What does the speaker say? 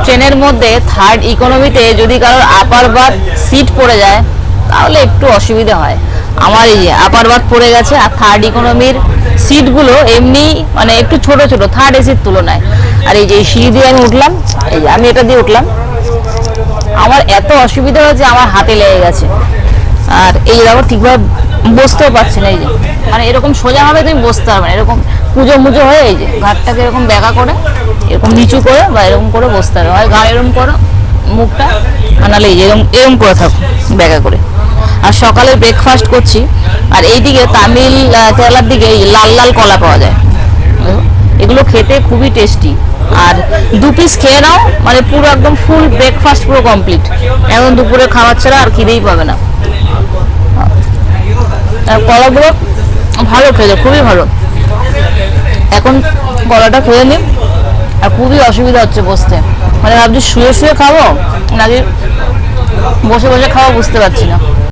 ট্রেনের মধ্যে থার্ড ইকোনমিতে যদি কারোর আপার বার্থ সিট পড়ে যায় তাহলে একটু অসুবিধা হয়। আমার এই যে আপার বার্থ পড়ে গেছে, আর থার্ড ইকোনমির সিটগুলো এমনি মানে একটু ছোট ছোট থার্ড এসির তুলনায়। আর এই যে সিঁড়ি দিয়ে আমি উঠলাম, এই যে আমি এটা দিয়ে উঠলাম, আমার এত অসুবিধা হয়েছে, আমার হাতে লেগে গেছে। আর এই দেখো ঠিকভাবে বসতেও পারছি না, এই যে মানে এরকম সোজাভাবে তুমি বসতে পারবে না, এরকম পুজো মুজো হয়ে এই যে ঘাটটাকে এরকম ব্যাকা করে, এরকম নিচু করে বা এরকম করে বসতে হবে, হয় ঘাড় এরকম করো মুখটা, আর নাহলে এই যে এরকম এরকম করে থাকো ব্যাকা করে। আর সকালে ব্রেকফাস্ট করছি, আর এইদিকে তামিল কেরালার দিকে এই লাল লাল কলা পাওয়া যায়, এগুলো খেতে খুবই টেস্টি। আর 2 পিস খেয়ে নাও মানে পুরো একদম ফুল ব্রেকফাস্ট পুরো কমপ্লিট, এখন দুপুরে খাবার ছাড়া আর খিদেই পাবে না। আর কলাগুলো ভালো খেতে, খুবই ভালো। এখন কলাটা খেয়ে নিই, আর খুবই অসুবিধা হচ্ছে বসতে, মানে ভাবছি শুয়ে শুয়ে খাবো নাকি বসে বসে খাবো বুঝতে পারছি না।